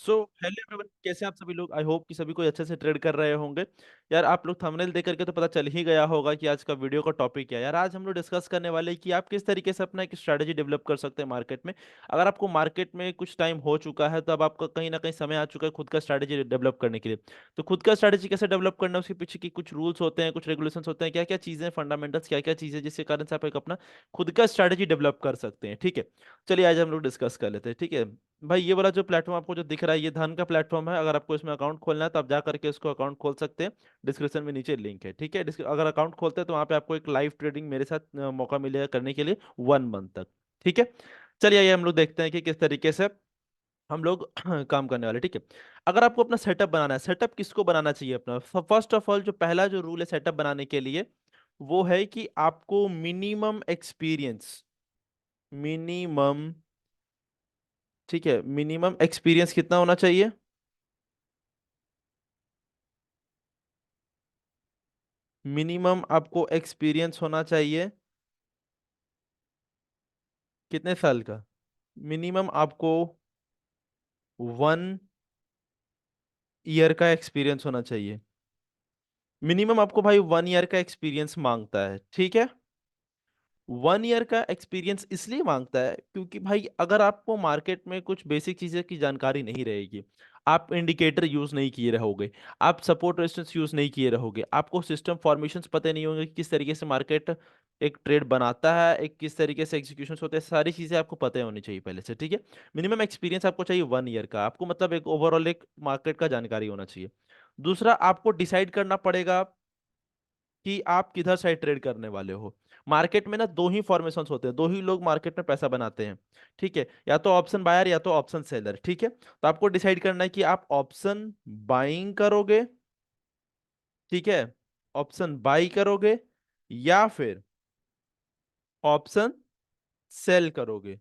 So hello everyone, कैसे हैं आप सभी लोग। आई होप कि सभी कोई अच्छे से ट्रेड कर रहे होंगे। यार आप लोग थंबनेल देख करके तो पता चल ही गया होगा कि आज का वीडियो का टॉपिक क्या है। यार आज हम लोग डिस्कस करने वाले हैं कि आप किस तरीके से अपना एक स्ट्रैटेजी डेवलप कर सकते हैं मार्केट में। अगर आपको मार्केट में कुछ टाइम हो चुका है तो अब आपका कहीं ना कहीं समय आ चुका है खुद का स्ट्रैटेजी डेवलप करने के लिए। तो खुद का स्ट्रैटेजी कैसे डेवलप करना है, उसके पीछे की कुछ रूल्स होते हैं, कुछ रेगुलेशंस होते हैं, क्या क्या चीजें, फंडामेंटल्स क्या क्या चीजें जिसके कारण से आप एक अपना खुद का स्ट्रैटेजी डेवलप कर सकते हैं। ठीक है, चलिए आज हम लोग डिस्कस कर लेते हैं। ठीक है भाई, ये वाला जो प्लेटफॉर्म आपको जो दिख रहा है ये धन का प्लेटफॉर्म है। अगर आपको इसमें अकाउंट खोलना है तो आप जा करके इसको अकाउंट खोल सकते हैं। डिस्क्रिप्शन में नीचे लिंक है। ठीक है, अगर अकाउंट खोलते हैं तो वहाँ पे आपको एक लाइव ट्रेडिंग मेरे साथ मौका मिलेगा करने के लिए 1 मंथ तक। ठीक है, चलिए आइए हम लोग देखते हैं कि किस तरीके से हम लोग काम करने वाले। ठीक है, अगर आपको अपना सेटअप बनाना है, सेटअप किसको बनाना चाहिए अपना, फर्स्ट ऑफ ऑल जो पहला जो रूल है सेटअप बनाने के लिए वो है कि आपको मिनिमम एक्सपीरियंस, मिनिमम, ठीक है, मिनिमम एक्सपीरियंस कितना होना चाहिए। मिनिमम आपको एक्सपीरियंस होना चाहिए कितने साल का। मिनिमम आपको 1 ईयर का एक्सपीरियंस होना चाहिए। मिनिमम आपको भाई 1 ईयर का एक्सपीरियंस मांगता है। ठीक है, 1 ईयर का एक्सपीरियंस इसलिए मांगता है क्योंकि भाई अगर आपको मार्केट में कुछ बेसिक चीजें की जानकारी नहीं रहेगी, आप इंडिकेटर यूज नहीं किए रहोगे, आप सपोर्ट रेजिस्टेंस यूज नहीं किए रहोगे, आपको सिस्टम फॉर्मेशंस पता नहीं होंगे कि किस तरीके से मार्केट एक ट्रेड बनाता है, एक किस तरीके से एग्जीक्यूशन होते हैं, सारी चीजें आपको पता होनी चाहिए पहले से। ठीक है, मिनिमम एक्सपीरियंस आपको चाहिए 1 ईयर का, आपको मतलब एक ओवरऑल एक मार्केट का जानकारी होना चाहिए। दूसरा, आपको डिसाइड करना पड़ेगा कि आप किधर साइड ट्रेड करने वाले हो। मार्केट में ना दो ही फॉर्मेशंस होते हैं, दो ही लोग मार्केट में पैसा बनाते हैं। ठीक है, या तो ऑप्शन बायर या तो ऑप्शन सेलर। ठीक है, तो आपको डिसाइड करना है कि आप ऑप्शन बाइंग करोगे, ठीक है, ऑप्शन बाई करोगे या फिर ऑप्शन सेल करोगे।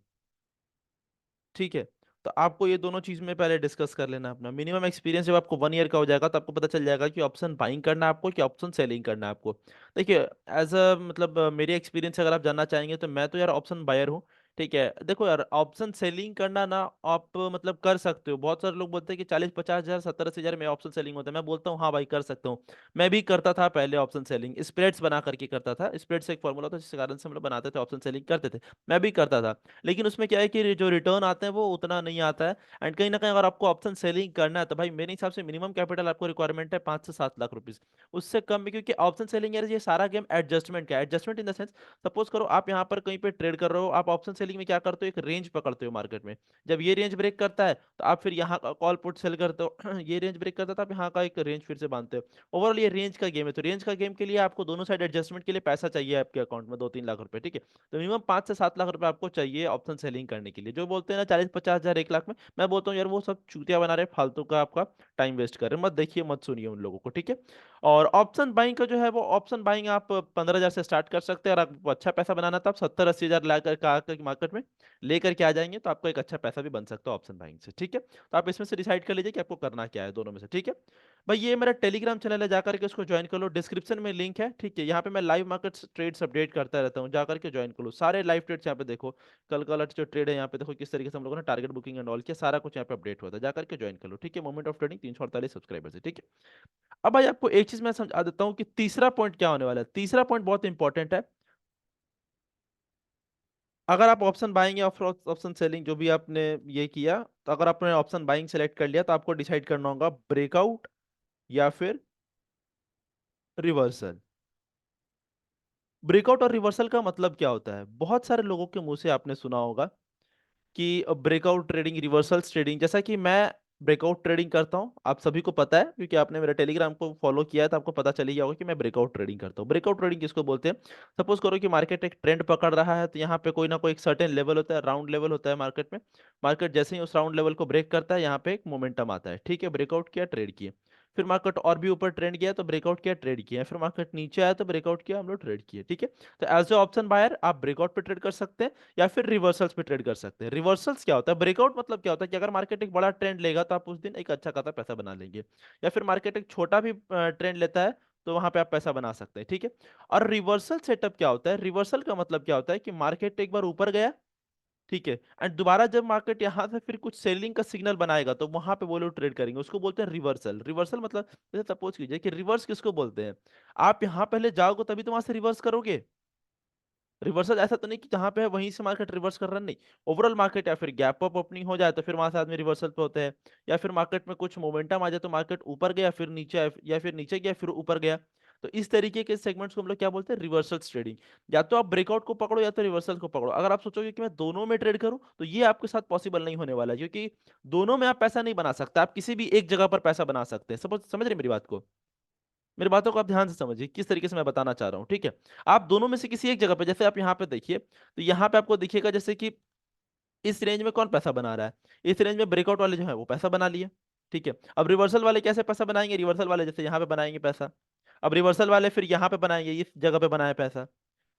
ठीक है, तो आपको ये दोनों चीज में पहले डिस्कस कर लेना अपना मिनिमम एक्सपीरियंस। जब आपको 1 ईयर का हो जाएगा तो आपको पता चल जाएगा कि ऑप्शन बाइंग करना है आपको कि ऑप्शन सेलिंग करना है आपको। देखिए, एज अ मतलब मेरी एक्सपीरियंस अगर आप जानना चाहेंगे तो मैं तो यार ऑप्शन बायर हूँ। ठीक है, देखो यार ऑप्शन सेलिंग करना ना आप मतलब कर सकते हो। बहुत सारे लोग बोलते हैं कि 40-50 हजार 70-80 हजार में ऑप्शन सेलिंग होता है। मैं बोलता हूँ हाँ भाई कर सकता हूँ। मैं भी करता था पहले ऑप्शन सेलिंग, स्प्रेड्स बना करके करता था। स्प्रेड्स एक फॉर्मूला था जिसके कारण से हम लोग बनाते थे ऑप्शन सेलिंग करते थे। मैं भी करता था, लेकिन उसमें क्या है कि जो रिटर्न आते हैं वो उतना नहीं आता है। एंड कहीं ना कहीं अगर आपको ऑप्शन सेलिंग करना है तो भाई मेरे हिसाब से मिनिमम कैपिटल आपको रिक्वायरमेंट है 5 से 7 लाख रुपीज, उससे कम में। क्योंकि ऑप्शन सेलिंग यार ये सारा गेम एडजस्टमेंट का, adjustment in the sense, suppose करो आप यहाँ पर कहीं पे ट्रेड कर रहे हो, आप ऑप्शन सेलिंग में क्या करते हो, एक रेंज पकड़ते हो मार्केट में। जब ये रेंज ब्रेक करता है तो आप फिर यहाँ का कॉल पुट सेल करते हो ये रेंज ब्रेक करता है तो आप यहाँ का एक रेंज फिर से बांधते हो। ओवरऑल ये रेंज का गेम है, तो रेंज का गेम के लिए आपको दोनों साइड एडजस्टमेंट के लिए पैसा चाहिए आपके अकाउंट में 2-3 लाख रुपए। ठीक है, तो मिनिमम 5 से 7 लाख रुपए आपको चाहिए ऑप्शन सेलिंग करने के लिए। जो बोलते हैं ना 40-50 हजार 1 लाख में, मैं बोलता हूँ यार वो सब चूतिया बना रहे हैं, फालतू का आपका टाइम वेस्ट कर रहे हैं, मत देखिए मत सुनिए उन लोगों को। ठीक है, और ऑप्शन बाइंग का जो है वो ऑप्शन बाइंग आप 15 हजार से स्टार्ट कर सकते हैं। और आपको अच्छा पैसा बनाना था, आप 70-80 हजार लाकर का आकर मार्केट में लेकर के आ जाएंगे तो आपको एक अच्छा पैसा भी बन सकता है ऑप्शन बाइंग से। ठीक है, तो आप इसमें से डिसाइड कर लीजिए कि आपको करना क्या है दोनों में से। ठीक है भाई, ये मेरा टेलीग्राम चैनल है, जाकर के उसको ज्वाइन कर लो, डिस्क्रिप्शन में लिंक है। ठीक है, यहाँ पे मैं लाइव मार्केट ट्रेड्स अपडेट करता रहता हूँ, जाकर के ज्वाइन कर लो। सारे लाइव ट्रेड्स यहाँ पे देखो, कल का जो ट्रेड है यहाँ पे देखो किस तरीके से हम लोगों ने टारगेट बुकिंग एंड ऑल किया, सारा कुछ यहाँ पे अपडेट होता है, जाकर के ज्वाइन कर लो। ठीक है, मोमेंट ऑफ ट्रेडिंग 348 सब्सक्राइबर्स है। ठीक है, अब भाई आपको एक चीज मैं समझा देता हूँ कि तीसरा पॉइंट क्या होने वाला है। तीसरा पॉइंट बहुत इंपॉर्टेंट है। अगर आप ऑप्शन बाइंग या ऑप्शन सेलिंग जो भी आपने ये किया, तो अगर आपने ऑप्शन बाइंग सेलेक्ट कर लिया तो आपको डिसाइड करना होगा ब्रेकआउट या फिर रिवर्सल। ब्रेकआउट और रिवर्सल का मतलब क्या होता है, बहुत सारे लोगों के मुंह से आपने सुना होगा कि ब्रेकआउट ट्रेडिंग, रिवर्सल्स ट्रेडिंग। जैसा कि मैं ब्रेकआउट ट्रेडिंग करता हूं, आप सभी को पता है क्योंकि आपने मेरा टेलीग्राम को फॉलो किया है तो आपको पता चल ही गया होगा कि मैं ब्रेकआउट ट्रेडिंग करता हूं। ब्रेकआउट ट्रेडिंग किसको बोलते हैं, सपोज करो कि मार्केट एक ट्रेंड पकड़ रहा है, तो यहाँ पे कोई ना कोई एक सर्टेन लेवल होता है, राउंड लेवल होता है मार्केट में। मार्केट जैसे ही उस राउंड लेवल को ब्रेक करता है, यहाँ पे एक मोमेंटम आता है। ठीक है, ब्रेकआउट किया, ट्रेड किए। फिर मार्केट और भी ऊपर ट्रेंड गया तो ब्रेकआउट किया, ट्रेड किया। फिर मार्केट नीचे आया तो ब्रेकआउट किया, हम लोग ट्रेड किए। ठीक है, तो एज ए ऑप्शन बायर आप ब्रेकआउट पे ट्रेड कर सकते हैं या फिर रिवर्सल्स पे ट्रेड कर सकते हैं। रिवर्सल्स क्या होता है, ब्रेकआउट मतलब क्या होता है कि अगर मार्केट एक बड़ा ट्रेंड लेगा तो आप उस दिन एक अच्छा खासा पैसा बना लेंगे, या फिर मार्केट एक छोटा भी ट्रेंड लेता है तो वहां पे आप पैसा बना सकते हैं। ठीक है, और रिवर्सल सेटअप क्या होता है, रिवर्सल का मतलब क्या होता है कि मार्केट एक बार ऊपर गया, ठीक है। एंड दोबारा जब मार्केट यहाँ से फिर कुछ सेलिंग का सिग्नल बनाएगा तो वहां पे वो लोग ट्रेड करेंगे, उसको बोलते हैं रिवर्सल। रिवर्सल मतलब जैसे सपोज कीजिए कि रिवर्स किसको बोलते हैं, आप यहाँ पहले जाओगे तभी तो वहां से रिवर्स करोगे। रिवर्सल ऐसा तो नहीं कि जहां पे है वहीं से मार्केट रिवर्स कर रहा है, नहीं। ओवरऑल मार्केट या फिर गैप अप ओपनिंग हो जाए तो फिर वहां से आदमी रिवर्सल पे होते हैं, या फिर मार्केट में कुछ मोमेंटम आ जाए तो मार्केट ऊपर गया फिर नीचे आया, या फिर नीचे गया फिर ऊपर गया। तो इस तरीके के सेगमेंट्स को हम लोग क्या बोलते हैं, रिवर्सल ट्रेडिंग। या तो आप ब्रेकआउट को पकड़ो या तो रिवर्सल को पकड़ो। अगर आप सोचोगे कि मैं दोनों में ट्रेड करूं तो ये आपके साथ पॉसिबल नहीं होने वाला है, क्योंकि दोनों में आप पैसा नहीं बना सकते। आप किसी भी एक जगह पर पैसा बना सकते हैं। सपोज, समझ रहे हैं मेरी बात को? मेरी बातों को आप ध्यान से समझिए किस तरीके से मैं बताना चाह रहा हूँ, ठीक है। आप दोनों में से किसी एक जगह पे, जैसे आप यहाँ पे देखिए तो यहाँ पे आपको दिखेगा जैसे कि इस रेंज में कौन पैसा बना रहा है, इस रेंज में ब्रेकआउट वाले जो है वो पैसा बना लिए, ठीक है। अब रिवर्सल वाले कैसे पैसा बनाएंगे, रिवर्सल वाले जैसे यहाँ पे बनाएंगे पैसा, अब रिवर्सल वाले फिर यहाँ पे बनाएंगे, इस जगह पे बनाए पैसा।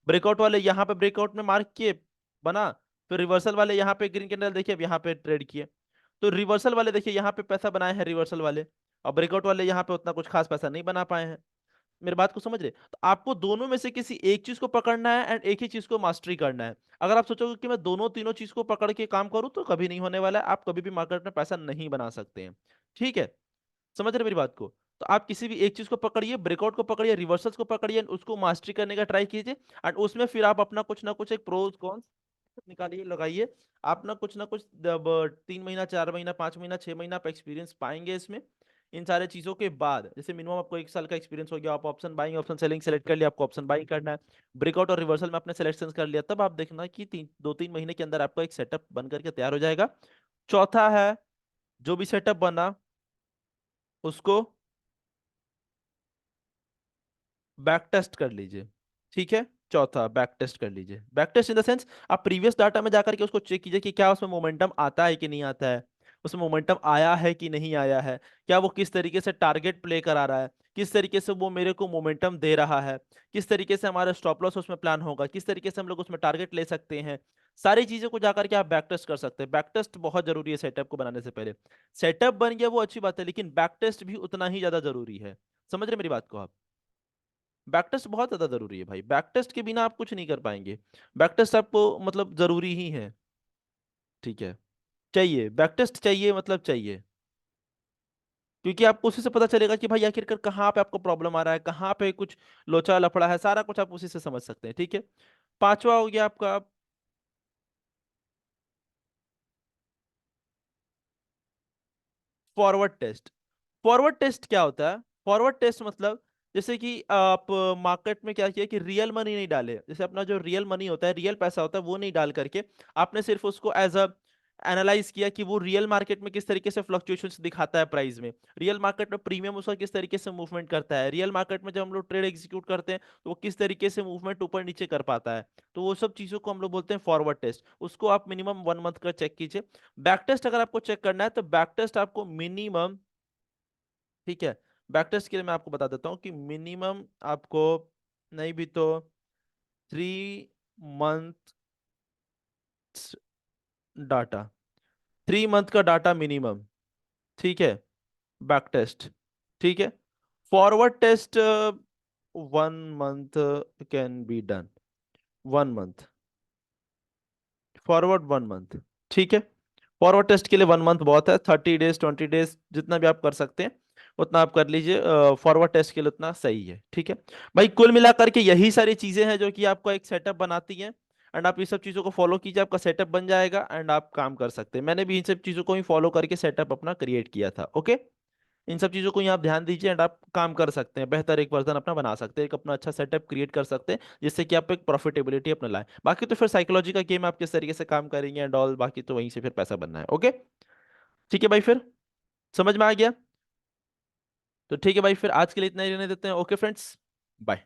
ब्रेकआउट वाले यहाँ पे ब्रेकआउट में मार्क किए, बना, फिर रिवर्सल वाले यहाँ पे ग्रीन कैंडल देखिए अब यहाँ पे ट्रेड किए। तो रिवर्सल वाले देखिए यहाँ पे पैसा बनाए हैं रिवर्सल वाले, और ब्रेकआउट वाले यहाँ पे उतना कुछ खास पैसा नहीं बना पाए हैं। मेरी बात को समझ रहे? तो आपको दोनों में से किसी एक चीज को पकड़ना है एंड एक ही चीज को मास्टरी करना है। अगर आप सोचोगे कि मैं दोनों तीनों चीज को पकड़ के काम करूं तो कभी नहीं होने वाला है, आप कभी भी मार्केट में पैसा नहीं बना सकते हैं, ठीक है। समझ रहे मेरी बात को? तो आप किसी भी एक चीज को पकड़िए, ब्रेकआउट को पकड़िए, रिवर्सल्स को पकड़िए, उसको मास्टरी करने का ट्राई कीजिए। एंड उसमें फिर आप अपना कुछ ना कुछ एक प्रोज कॉन्स निकालिए, लगाइए। आप ना कुछ 3 महीना, 4 महीना, 5 महीना, 6 महीना आप एक्सपीरियंस पाएंगे इसमें। इन सारे चीजों के बाद जैसे मिनिमम आपको 1 साल का एक्सपीरियंस हो गया, आप option buying option selling select कर लिया, आपको ऑप्शन बाइंग करना है, ब्रेकआउट और रिवर्सल में आपने सिलेक्शन कर लिया, तब आप देखना कि 2-3 महीने के अंदर आपका एक सेटअप बन करके तैयार हो जाएगा। चौथा है, जो भी सेटअप बना उसको बैक टेस्ट कर लीजिए, ठीक है। चौथा, बैक टेस्ट कर लीजिए। Back test in the sense, आप प्रीवियस डाटा में जाकर के उसको चेक कीजिए कि क्या उसमें मोमेंटम आता है कि नहीं आता है, उसमें मोमेंटम आया है कि नहीं आया है, क्या वो किस तरीके से टारगेट प्ले करा रहा है, किस तरीके से वो मेरे को मोमेंटम दे रहा है, किस तरीके से हमारा स्टॉप लॉस उसमें प्लान होगा, किस तरीके से हम लोग उसमें टारगेट ले सकते हैं। सारी चीजों को जाकर के आप बैक टेस्ट कर सकते हैं। बैक टेस्ट बहुत जरूरी है सेटअप को बनाने से पहले। सेटअप बन गया वो अच्छी बात है, लेकिन बैक टेस्ट भी उतना ही ज्यादा जरूरी है। समझ रहे मेरी बात को आप? बैक टेस्ट बहुत ज्यादा जरूरी है भाई, बैक टेस्ट के बिना आप कुछ नहीं कर पाएंगे। बैक टेस्ट आपको मतलब जरूरी ही है, ठीक है। चाहिए, बैक टेस्ट चाहिए, मतलब चाहिए। क्योंकि आपको उसी से पता चलेगा कि भाई आखिरकार कहाँ पे आपको प्रॉब्लम आ रहा है, कहाँ पे कुछ लोचा लफड़ा है, सारा कुछ आप उसी से समझ सकते हैं, ठीक है। पांचवा हो गया आपका फॉरवर्ड टेस्ट। फॉरवर्ड टेस्ट क्या होता है? फॉरवर्ड टेस्ट मतलब जैसे कि आप मार्केट में क्या किया कि रियल मनी नहीं डाले, जैसे अपना जो रियल मनी होता है, रियल पैसा होता है, वो नहीं डाल करके आपने सिर्फ उसको एज अ एनालाइज किया कि वो रियल मार्केट में किस तरीके से फ्लक्चुएशंस दिखाता है प्राइस में, रियल मार्केट में प्रीमियम उसका किस तरीके से मूवमेंट करता है, रियल मार्केट में जब हम लोग ट्रेड एग्जीक्यूट करते हैं तो वो किस तरीके से मूवमेंट ऊपर नीचे कर पाता है। तो वो सब चीजों को हम लोग बोलते हैं फॉरवर्ड टेस्ट। उसको आप मिनिमम 1 मंथ का चेक कीजिए। बैक टेस्ट अगर आपको चेक करना है तो बैक टेस्ट आपको मिनिमम, ठीक है, बैक टेस्ट के लिए मैं आपको बता देता हूँ कि मिनिमम आपको नहीं भी तो 3 मंथ डाटा, 3 मंथ का डाटा मिनिमम, ठीक है, बैक टेस्ट, ठीक है। Forward test 1 month can be done, 1 month, forward 1 month, ठीक है। फॉरवर्ड टेस्ट के लिए 1 मंथ बहुत है, 30 डेज 20 डेज जितना भी आप कर सकते हैं उतना आप कर लीजिए। फॉरवर्ड टेस्ट के लिए उतना सही है, ठीक है। भाई कुल मिलाकर के यही सारी चीजें हैं जो कि आपको एक सेटअप बनाती हैं। एंड आप ये सब चीजों को फॉलो कीजिए, आपका सेटअप बन जाएगा एंड आप काम कर सकते हैं। मैंने भी इन सब चीजों को ही फॉलो करके सेटअप अपना क्रिएट किया था, ओके। इन सब चीजों को यहाँ आप ध्यान दीजिए एंड आप काम कर सकते हैं, बेहतर एक वर्जन अपना बना सकते हैं, एक अपना अच्छा सेटअप क्रिएट कर सकते हैं जिससे कि आप एक प्रॉफिटेबिलिटी अपना लाएं। बाकी तो फिर साइकोलॉजी का गेम आप किस तरीके से काम करेंगे एंड ऑल, बाकी तो वहीं से फिर पैसा बनना है, ओके। ठीक है भाई, फिर समझ में आ गया? तो ठीक है भाई, फिर आज के लिए इतना ही रहने देते हैं, ओके फ्रेंड्स, बाय।